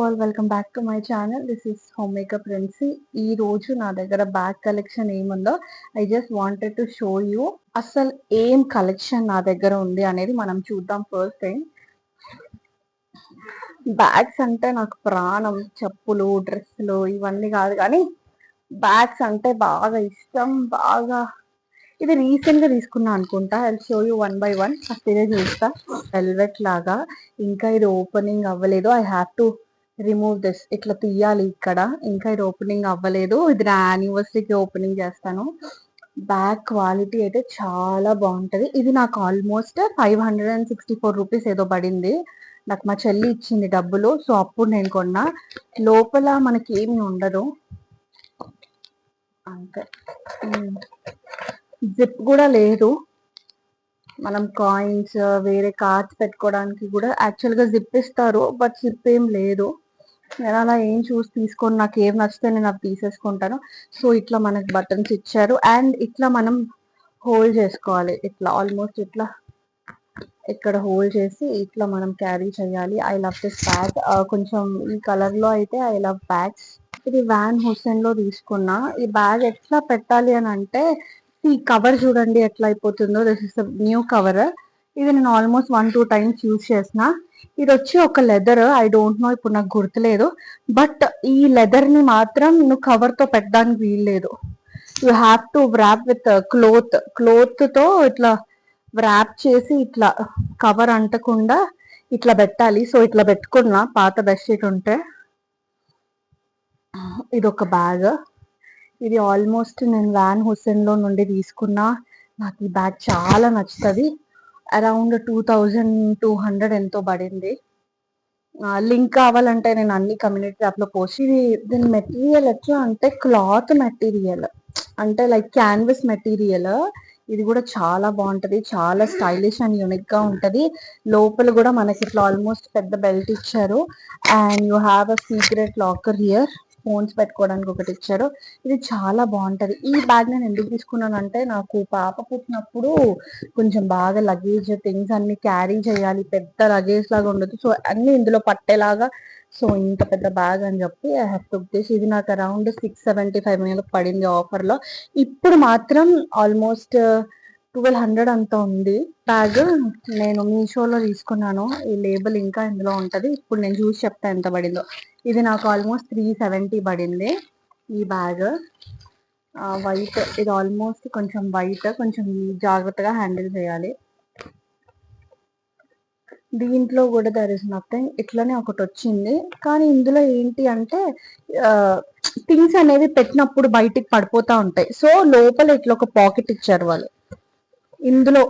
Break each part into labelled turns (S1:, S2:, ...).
S1: All welcome back to my channel. This is home makeup Princy. ఈ రోజు నా దగ్గర బ్యాగ్ కలెక్షన్ ఏముందో I just wanted to show you. అసలు ఏం కలెక్షన్ నా దగ్గర ఉంది అనేది మనం చూద్దాం. ఫస్ట్ థింగ్, బ్యాగ్స్ అంటే నాకు ప్రాణం. చెప్పులు, డ్రెస్సులు ఇవన్నీ కాదు కానీ బ్యాగ్స్ అంటే బాగా ఇష్టం. బాగా ఇది రీసెంట్ గా తీసుకున్నా అనుకుంటా. I show you one by one. First ఇదే చూస్తా. వెల్వెట్ లాగా, ఇంకా ఇది ఓపెనింగ్ అవ్వలేదు. I have to remove this. ఇట్లా తీయాలి ఇక్కడ. ఇంకా ఇది ఓపెనింగ్ అవ్వలేదు. ఇది నా యానివర్సరీకి ఓపెనింగ్ చేస్తాను. బ్యాగ్ క్వాలిటీ అయితే చాలా బాగుంటది. ఇది నాకు ఆల్మోస్ట్ 564 రూపీస్ ఏదో పడింది. నాకు మా చెల్లి ఇచ్చింది డబ్బులు. సో అప్పుడు నేను కొన్నా. లోపల మనకి ఏమి ఉండదు అంతే. జిప్ కూడా లేదు. మనం కాయిన్స్, వేరే కార్డ్స్ పెట్టుకోవడానికి కూడా యాక్చువల్ గా జిప్ ఇస్తారు, బట్ జిప్ ఏం లేదు. నేను అలా ఏం చూసి తీసుకొని నాకు ఏం నచ్చితే నేను అవి తీసేసుకుంటాను. సో ఇట్లా మనకు బటన్స్ ఇచ్చారు అండ్ ఇట్లా మనం హోల్డ్ చేసుకోవాలి. ఇట్లా ఆల్మోస్ట్ ఇట్లా ఇక్కడ హోల్డ్ చేసి ఇట్లా మనం క్యారీ చేయాలి. I love this bag. కొంచెం ఈ కలర్ లో అయితే ఐ లవ్ బ్యాగ్స్. ఇది వ్యాన్ హుస్సేన్ లో తీసుకున్నా. ఈ బ్యాగ్ ఎట్లా పెట్టాలి అని అంటే, ఈ కవర్ చూడండి ఎట్లా అయిపోతుందో. This is new cover. ఇది నేను ఆల్మోస్ట్ 1-2 టైమ్స్ యూజ్ చేసిన. ఇది వచ్చి ఒక లెదర్. ఐ డోంట్ నో, ఇప్పుడు నాకు గుర్తులేదు. బట్ ఈ లెదర్ ని మాత్రం నువ్వు కవర్ తో పెట్టడానికి వీల్లేదు. You have to wrap with cloth తో ఇట్లా వ్రాప్ చేసి ఇట్లా కవర్ అంటకుండా ఇట్లా పెట్టాలి. సో ఇట్లా పెట్టుకున్నా పాత బెడ్షీట్ ఉంటే. ఇది ఒక బ్యాగ్. ఇది ఆల్మోస్ట్ నేను వ్యాన్ హుస్సేన్ లో నుండి తీసుకున్నా. నాకు ఈ బ్యాగ్ చాలా నచ్చుతుంది. అరౌండ్ 2200 ఎంతో పడింది. లింక్ కావాలంటే నేను అన్ని కమ్యూనిటీ యాప్ లో పోస్ట్. ఇది దీని మెటీరియల్ ఎట్లా అంటే క్లాత్ మెటీరియల్, అంటే లైక్ క్యాన్వస్ మెటీరియల్. ఇది కూడా చాలా బాగుంటది. చాలా స్టైలిష్ అండ్ యూనిక్ గా ఉంటది. లోపల కూడా మనకి ఇట్లా ఆల్మోస్ట్ పెద్ద బెల్ట్ ఇచ్చారు. And you have a secret locker here. Phones పెట్టుకోవడానికి ఒకటి ఇచ్చారు. ఇది చాలా బాగుంటది. ఈ బ్యాగ్ నేను ఎందుకు తీసుకున్నానంటే, నాకు పాప పుట్టినప్పుడు కొంచెం బాగా లగేజ్ థింగ్స్ అన్ని క్యారీ చేయాలి. పెద్ద లగేజ్ లాగా ఉండదు. సో అన్ని ఇందులో పట్టేలాగా. సో ఇంత పెద్ద బ్యాగ్ అని చెప్పి ఐ హ్యావ్ టుక్ దిస్. ఇది నాకు అరౌండ్ 675 పడింది ఆఫర్ లో. ఇప్పుడు మాత్రం ఆల్మోస్ట్ 1200 అంత ఉంది. బ్యాగ్ నేను మీషోలో తీసుకున్నాను. ఈ లేబుల్ ఇంకా ఇందులో ఉంటది. ఇప్పుడు నేను చూసి చెప్తా ఎంత పడిందో. ఇది నాకు ఆల్మోస్ట్ 370 పడింది ఈ బ్యాగ్. వైట్. ఇది ఆల్మోస్ట్ కొంచెం వైట్, కొంచెం జాగ్రత్తగా హ్యాండిల్ చేయాలి. దీంట్లో కూడా దర్ ఇస్ నథింగ్. ఇట్లనే ఒకటి వచ్చింది. కానీ ఇందులో ఏంటి అంటే థింగ్స్ అనేవి పెట్టినప్పుడు బయటికి పడిపోతా ఉంటాయి. సో లోపల ఇట్లా ఒక పాకెట్ ఇచ్చారు వాళ్ళు. ఇందులో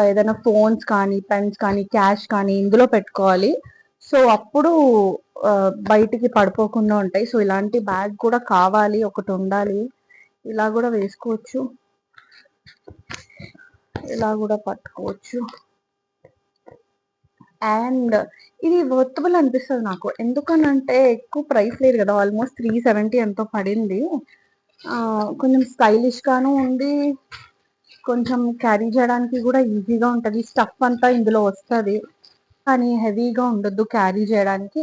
S1: ఏదైనా ఫోన్స్ కానీ, పెన్స్ కానీ, క్యాష్ కానీ ఇందులో పెట్టుకోవాలి. సో అప్పుడు బయటికి పడిపోకుండా ఉంటాయి. సో ఇలాంటి బ్యాగ్ కూడా కావాలి, ఒకటి ఉండాలి. ఇలా కూడా వేసుకోవచ్చు, ఇలా కూడా పట్టుకోవచ్చు. అండ్ ఇది వర్తబుల్ అనిపిస్తుంది నాకు. ఎందుకనంటే ఎక్కువ ప్రైస్ లేదు కదా, ఆల్మోస్ట్ 370 ఎంతో పడింది. కొంచెం స్టైలిష్ గాను ఉంది. కొంచెం క్యారీ చేయడానికి కూడా ఈజీగా ఉంటుంది. స్టఫ్ అంతా ఇందులో వస్తుంది, కానీ హెవీగా ఉండొద్దు క్యారీ చేయడానికి.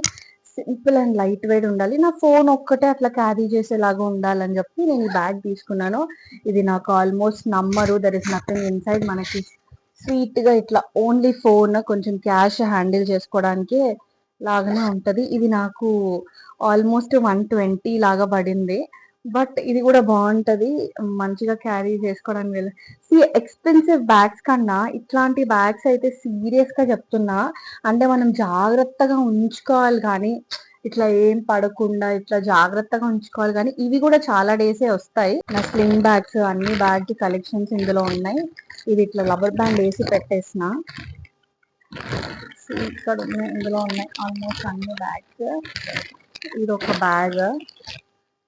S1: సింపుల్ అండ్ లైట్ వెయిట్ ఉండాలి. నా ఫోన్ ఒక్కటే అట్లా క్యారీ చేసేలాగా ఉండాలని చెప్పి నేను ఈ బ్యాగ్ తీసుకున్నాను. ఇది నాకు ఆల్మోస్ట్ నమ్మరు, దర్ ఇస్ నథింగ్ ఇన్సైడ్. మనకి స్వీట్ గా ఇట్లా ఓన్లీ ఫోన్, కొంచెం క్యాష్ హ్యాండిల్ చేసుకోవడానికి లాగానే ఉంటది. ఇది నాకు ఆల్మోస్ట్ 120 లాగా పడింది. బట్ ఇది కూడా బాగుంటది, మంచిగా క్యారీ చేసుకోవడానికి. ఎక్స్పెన్సివ్ బ్యాగ్స్ కన్నా ఇట్లాంటి బ్యాగ్స్ అయితే సీరియస్ గా చెప్తున్నా, అంటే మనం జాగ్రత్తగా ఉంచుకోవాలి. కానీ ఇట్లా ఏం పడకుండా ఇట్లా జాగ్రత్తగా ఉంచుకోవాలి. కానీ ఇవి కూడా చాలా డేసే వస్తాయి. నా స్లింగ్ బ్యాగ్స్, అన్ని బ్యాగ్ కలెక్షన్స్ ఇందులో ఉన్నాయి. ఇది ఇట్లా రబ్బర్ బ్యాండ్ వేసి పెట్టేసిన. ఇక్కడ ఉన్నాయి, ఇందులో ఉన్నాయి ఆల్మోస్ట్ అన్ని బ్యాగ్స్. ఇది ఒక బ్యాగ్.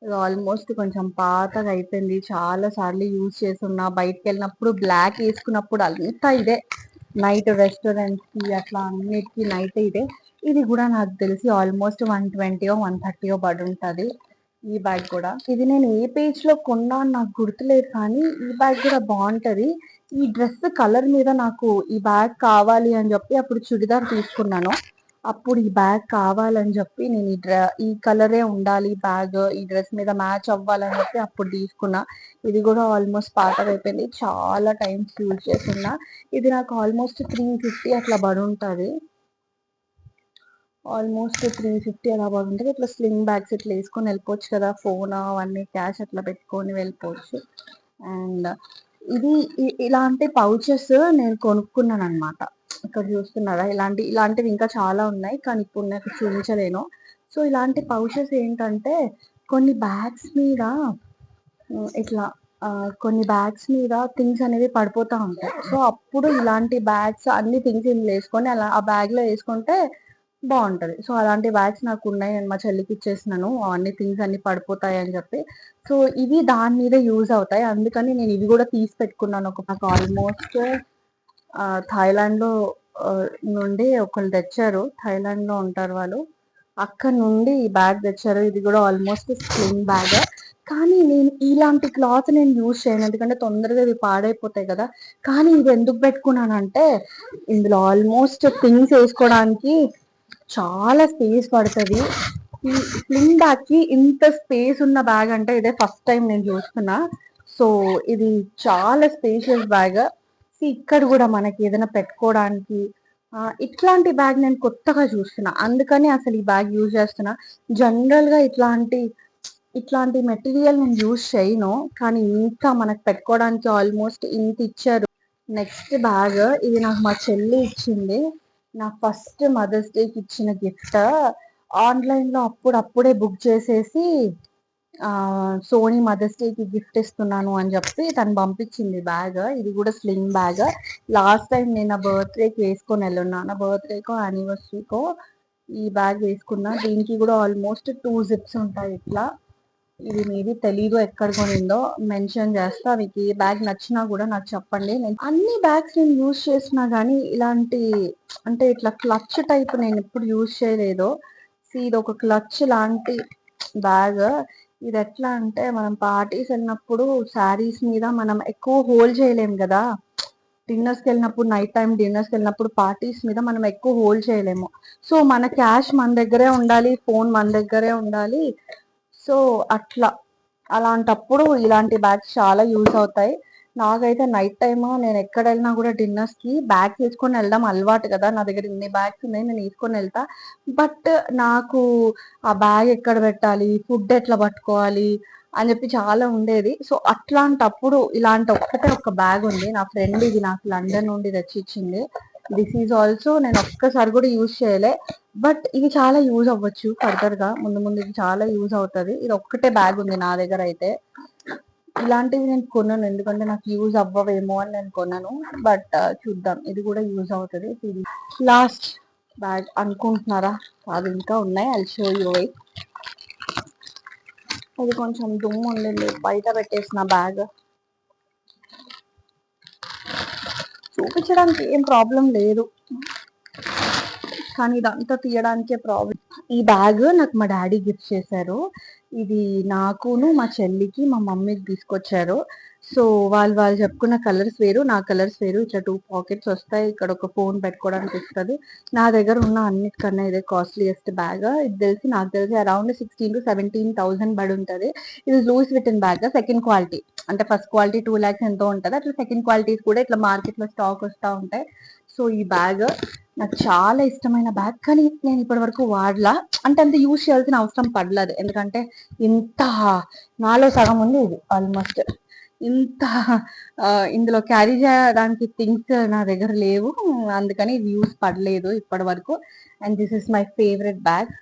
S1: ఇది ఆల్మోస్ట్ కొంచెం పాతగా అయిపోయింది. చాలా సార్లు యూజ్ చేస్తున్నా. బయటకు వెళ్ళినప్పుడు బ్లాక్ వేసుకున్నప్పుడు అంతా ఇదే. నైట్ రెస్టారెంట్స్ కి అట్లా అన్నిటికీ నైట్ ఇదే. ఇది కూడా నాకు తెలిసి ఆల్మోస్ట్ 120 130 పడి ఉంటుంది. ఈ బ్యాగ్ కూడా. ఇది నేను ఏ పేజ్ లో కొన్నా నాకు గుర్తులేదు, కానీ ఈ బ్యాగ్ కూడా బాగుంటది. ఈ డ్రెస్ కలర్ మీద నాకు ఈ బ్యాగ్ కావాలి అని చెప్పి అప్పుడు చుడిదార్ తీసుకున్నాను. అప్పుడు ఈ బ్యాగ్ కావాలని చెప్పి నేను ఈ కలరే ఉండాలి బ్యాగ్, ఈ డ్రెస్ మీద మ్యాచ్ అవ్వాలని చెప్పి అప్పుడు తీసుకున్నా. ఇది కూడా ఆల్మోస్ట్ పాత అయిపోయింది, చాలా టైమ్స్ యూజ్ చేస్తున్నా. ఇది నాకు ఆల్మోస్ట్ 350 అట్లా పడి ఉంటుంది. ఆల్మోస్ట్ 350 అలా బాగుంటుంది. ఇట్లా స్లింగ్ బ్యాగ్స్ ఇట్లా వేసుకొని వెళ్ళిపోవచ్చు కదా, ఫోన్ అవన్నీ క్యాష్ అట్లా పెట్టుకొని వెళ్ళిపోవచ్చు. అండ్ ఇది ఇలాంటి పౌచెస్ నేను కొనుక్కున్నాను అనమాట. ఇక్కడ చూస్తున్నారా, ఇలాంటివి ఇంకా చాలా ఉన్నాయి, కానీ ఇప్పుడు నాకు చూపించలేను. సో ఇలాంటి పౌచెస్ ఏంటంటే కొన్ని బ్యాగ్స్ మీద ఇట్లా కొన్ని బ్యాగ్స్ మీద థింగ్స్ అనేవి పడిపోతూ ఉంటాయి. సో అప్పుడు ఇలాంటి బ్యాగ్స్ అన్ని థింగ్స్ ఇందులో వేసుకొని అలా ఆ బ్యాగ్లో వేసుకుంటే బాగుంటది. సో అలాంటి బ్యాగ్స్ నాకు ఉన్నాయి, నేను మా చెల్లికి ఇచ్చేసినాను, అన్ని థింగ్స్ అన్ని పడిపోతాయి అని చెప్పి. సో ఇవి దాని మీద యూజ్ అవుతాయి, అందుకని నేను ఇవి కూడా తీసి పెట్టుకున్నాను. నాకు ఆల్మోస్ట్ థాయిలాండ్ లో నుండి ఒకళ్ళు తెచ్చారు, థాయిలాండ్ లో ఉంటారు వాళ్ళు, అక్కడ నుండి ఈ బ్యాగ్ తెచ్చారు. ఇది కూడా ఆల్మోస్ట్ స్లింగ్ బ్యాగ్. కానీ నేను ఇలాంటి క్లాత్ నేను యూజ్ చేయను, ఎందుకంటే తొందరగా ఇవి పాడైపోతాయి కదా. కానీ ఇది ఎందుకు పెట్టుకున్నానంటే ఇందులో ఆల్మోస్ట్ థింగ్స్ వేసుకోవడానికి చాలా స్పేస్ పడుతుంది. ఈ స్లింగ్ బ్యాగ్ కి ఇంత స్పేస్ ఉన్న బ్యాగ్ అంటే ఇదే ఫస్ట్ టైం నేను చూస్తున్నా. సో ఇది చాలా స్పేషియస్ బ్యాగ్. ఇక్కడ కూడా మనకి ఏదైనా పెట్టుకోవడానికి ఇట్లాంటి బ్యాగ్ నేను కొత్తగా చూస్తున్నా, అందుకని అసలు ఈ బ్యాగ్ యూజ్ చేస్తున్నా. జనరల్ గా ఇట్లాంటి మెటీరియల్ నేను యూజ్ చేయను, కానీ ఇంకా మనకు పెట్టుకోవడానికి ఆల్మోస్ట్ ఇంత ఇచ్చారు. నెక్స్ట్ బ్యాగ్ ఇది నాకు మా చెల్లి ఇచ్చింది, నా ఫస్ట్ మదర్స్ డేకి ఇచ్చిన గిఫ్ట్. ఆన్లైన్ లో అప్పుడప్పుడే బుక్ చేసేసి సోనీ మదర్స్ డేకి గిఫ్ట్ ఇస్తున్నాను అని చెప్పి తను పంపించింది బ్యాగ్. ఇది కూడా స్లింగ్ బ్యాగ్. లాస్ట్ టైం నేను నా బర్త్డేకి వేసుకొని వెళ్ళున్నా, నా బర్త్డేకో యానివర్సరీకో ఈ బ్యాగ్ వేసుకున్నా. దీనికి కూడా ఆల్మోస్ట్ 2 జిప్స్ ఉంటాయి ఇట్లా. ఇది మీది తెలీదు ఎక్కడ కొనిందో, మెన్షన్ చేస్తా. మీకు ఈ బ్యాగ్ నచ్చినా కూడా నాకు చెప్పండి. అన్ని బ్యాగ్స్ నేను యూజ్ చేసినా కానీ ఇలాంటి అంటే ఇట్లా క్లచ్ టైప్ నేను ఎప్పుడు యూజ్ చేయలేదు. ఇది ఒక క్లచ్ లాంటి బ్యాగ్. ఇది ఎట్లా అంటే మనం పార్టీస్ వెళ్ళినప్పుడు శారీస్ మీద మనం ఎక్కువ హోల్డ్ చేయలేం కదా, డిన్నర్స్కి వెళ్ళినప్పుడు, నైట్ టైం డిన్నర్స్కి వెళ్ళినప్పుడు పార్టీస్ మీద మనం ఎక్కువ హోల్డ్ చేయలేము. సో మన క్యాష్ మన దగ్గరే ఉండాలి, ఫోన్ మన దగ్గరే ఉండాలి. సో అలాంటప్పుడు ఇలాంటి బ్యాగ్స్ చాలా యూజ్ అవుతాయి. నాకైతే నైట్ టైమ్ నేను ఎక్కడ వెళ్ళినా కూడా డిన్నర్స్ కి బ్యాగ్స్ వేసుకొని వెళ్ళడం అలవాటు కదా, నా దగ్గర ఇన్ని బ్యాగ్స్ ఉన్నాయి, నేను వేసుకొని వెళ్తా. బట్ నాకు ఆ బ్యాగ్ ఎక్కడ పెట్టాలి, ఫుడ్ ఎట్లా పట్టుకోవాలి అని చెప్పి చాలా ఉండేది. సో అట్లాంటప్పుడు ఇలాంటి ఒక బ్యాగ్ ఉంది, నా ఫ్రెండ్ ఇది నాకు లండన్ నుండి తెచ్చిచ్చింది. దిస్ ఈజ్ ఆల్సో నేను ఒక్కసారి కూడా యూజ్ చేయలే, బట్ ఇది చాలా యూజ్ అవ్వచ్చు ఫర్దర్ గా, ముందు ముందు ఇది చాలా యూజ్ అవుతుంది. ఇది ఒక్కటే బ్యాగ్ ఉంది నా దగ్గర అయితే. ఇలాంటివి నేను కొన్నాను ఎందుకంటే నాకు యూజ్ అవ్వవేమో అని నేను కొన్నాను, బట్ చూద్దాం, ఇది కూడా యూజ్ అవుతుంది. లాస్ట్ బ్యాగ్ అనుకుంటున్నారా, అది ఇంకా ఉన్నాయి, అది షో యూ. అది కొంచెం దుమ్ము ఉండింది, బయట పెట్టేసిన బ్యాగ్. చూపించడానికి ఏం ప్రాబ్లం లేదు, కానీ ఇదంతా తీయడానికే ప్రాబ్లం. ఈ బ్యాగ్ నాకు మా డాడీ గిఫ్ట్ చేశారు. ఇది నాకును మా చెల్లికి మా మమ్మీకి తీసుకొచ్చారు. సో వాళ్ళు చెప్పుకున్న కలర్స్ వేరు, నా కలర్స్ వేరు. ఇట్లా 2 పాకెట్స్ వస్తాయి, ఇక్కడ ఒక ఫోన్ పెట్టుకోవడానికి వస్తుంది. నా దగ్గర ఉన్న అన్నిటికన్నా ఇదే కాస్ట్లీయెస్ట్ బ్యాగ్. ఇది నాకు తెలిసి అరౌండ్ 16,000 to 17,000 పడి ఉంటుంది. ఇది Louis Vuitton bag, second quality. అంటే ఫస్ట్ క్వాలిటీ 2 lakhs ఎంతో ఉంటుంది, అట్లా సెకండ్ క్వాలిటీస్ కూడా ఇట్లా మార్కెట్ లో స్టాక్ వస్తూ ఉంటాయి. సో ఈ బ్యాగ్ నాకు చాలా ఇష్టమైన బ్యాగ్, కానీ నేను ఇప్పటి వరకు వాడలా, అంటే అంత యూజ్ చేయాల్సిన అవసరం పడలేదు. ఎందుకంటే ఇంత నాలో సగం ఉంది ఇది ఆల్మోస్ట్. ఇంత ఇందులో క్యారీ చేయడానికి థింగ్స్ నా దగ్గర లేవు, అందుకని ఇది యూజ్ పడలేదు ఇప్పటి వరకు. And this is my favourite bag.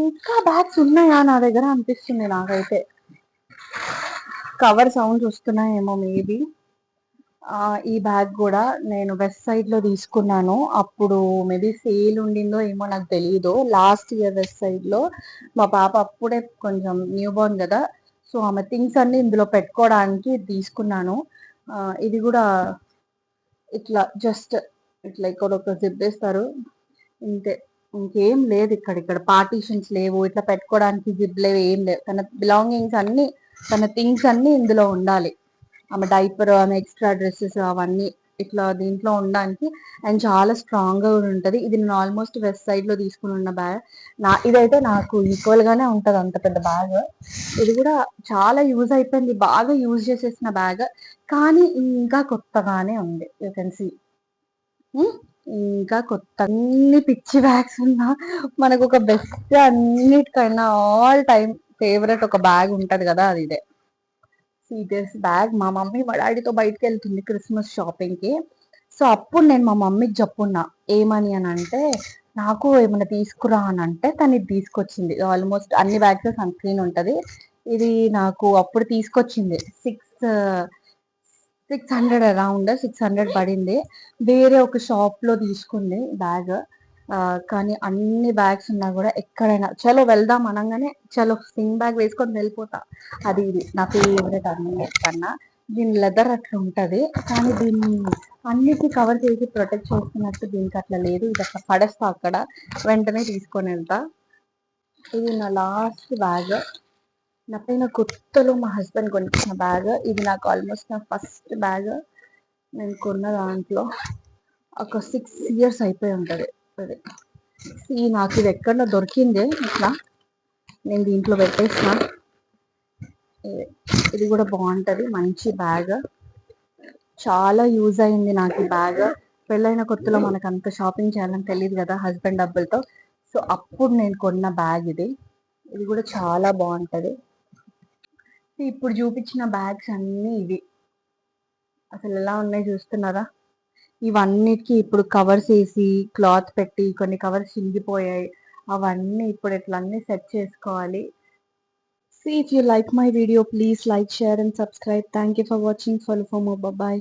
S1: ఇంకా బ్యాగ్స్ ఉన్నాయా నా దగ్గర అనిపిస్తుంది నాకైతే. కవర్ సౌండ్స్ వస్తున్నాయేమో మేబీ. ఈ బ్యాగ్ కూడా నేను వెస్ట్ సైడ్ లో తీసుకున్నాను, అప్పుడు మేబీ సేల్ ఉండిందో ఏమో నాకు తెలియదు. లాస్ట్ ఇయర్ వెస్ట్ సైడ్ లో మా పాప అప్పుడే కొంచెం న్యూ బోర్న్ కదా, సో ఆమె థింగ్స్ అన్ని ఇందులో పెట్టుకోవడానికి తీసుకున్నాను. ఇది కూడా ఇట్లా జస్ట్ ఇట్లా ఇక్కడ ఒక జిప్ వేస్తారు, ఇంతే, ఇంకేం లేదు. ఇక్కడ పార్టీషన్స్ లేవు, ఇట్లా పెట్టుకోవడానికి జిప్ లేవు, ఏం లేవు. తన బిలాంగింగ్స్ అన్ని, తన థింగ్స్ అన్ని ఇందులో ఉండాలి. ఆమె డైపర్, ఆమె ఎక్స్ట్రా డ్రెస్సెస్ అవన్నీ ఇట్లా దీంట్లో ఉండడానికి. అండ్ చాలా స్ట్రాంగ్ గా కూడా ఉంటది. ఇది నేను ఆల్మోస్ట్ వెస్ట్ సైడ్ లో తీసుకుని ఉన్న బ్యాగ్. ఇదైతే నాకు ఈక్వల్ గానే ఉంటది, అంత పెద్ద బ్యాగ్. ఇది కూడా చాలా యూజ్ అయిపోయింది, బాగా యూజ్ చేసేసిన బ్యాగ్, కానీ ఇంకా కొత్తగానే ఉంది. You can see. ఇంకా కొత్త అన్ని పిచ్చి బ్యాగ్స్ ఉన్నా మనకు ఒక బెస్ట్, అన్నిటికైనా ఆల్ టైమ్ ఫేవరెట్ ఒక బ్యాగ్ ఉంటది కదా, అది ఇదే. Serious bag. మా మమ్మీ మా డాడీతో బయటకు వెళ్తుంది క్రిస్మస్ షాపింగ్ కి. సో అప్పుడు నేను మా మమ్మీకి చెప్పున్నా, ఏమని అని అంటే, నాకు ఏమైనా తీసుకురా అని అంటే తను ఇది తీసుకొచ్చింది. ఆల్మోస్ట్ అన్ని బ్యాగ్స్ సన్ స్క్రీన్ ఉంటది. ఇది నాకు అప్పుడు తీసుకొచ్చింది. 600, అరౌండ్ 600 పడింది. వేరే ఒక షాప్ లో తీసుకుంది బ్యాగ్. కానీ అన్ని బ్యాగ్స్ ఉన్నా కూడా ఎక్కడైనా చలో వెళ్దాం అనగానే చలో సింగ్ బ్యాగ్ వేసుకొని వెళ్ళిపోతా. అది ఇది నా ఫేవరెట్ అన్నిటికన్నా. దీని లెదర్ అట్లా ఉంటది, కానీ దీన్ని అన్నిటి కవర్ చేసి ప్రొటెక్ట్ చేస్తున్నట్టు దీనికి అట్లా లేదు. ఇది అట్లా పడేస్తా అక్కడ, వెంటనే తీసుకొని వెళ్తా. ఇది నా లాస్ట్ బ్యాగ్. నా పైన కొత్తలో మా హస్బెండ్ కొనిచ్చిన బ్యాగ్. ఇది నాకు ఆల్మోస్ట్ నా ఫస్ట్ బ్యాగ్. నేను కొన్న దాంట్లో ఒక 6 years అయిపోయి ఉంటది. అది నాకు ఇది ఎక్కడో దొరికింది ఇట్లా, నేను దీంట్లో పెట్టేసిన. ఇది కూడా బాగుంటది, మంచి బ్యాగ్. చాలా యూజ్ అయింది నాకు ఈ బ్యాగ్. పెళ్ళైన కొత్తలో మనకు అంత షాపింగ్ చేయాలని తెలియదు కదా హస్బెండ్ డబ్బులతో. సో అప్పుడు నేను కొన్న బ్యాగ్ ఇది. ఇది కూడా చాలా బాగుంటది. ఇప్పుడు చూపించిన బ్యాగ్స్ అన్ని ఇవి. అసలు ఎలా ఉన్నాయి చూస్తున్నారా? ఇవన్నిటికి ఇప్పుడు కవర్స్ వేసి క్లాత్ పెట్టి, కొన్ని కవర్స్ చినిగిపోయాయి, అవన్నీ ఇప్పుడు ఇట్లా అన్ని సెట్ చేసుకోవాలి. See, if you like my video, please like, share and subscribe. Thank you for watching. Follow for more. Bye bye.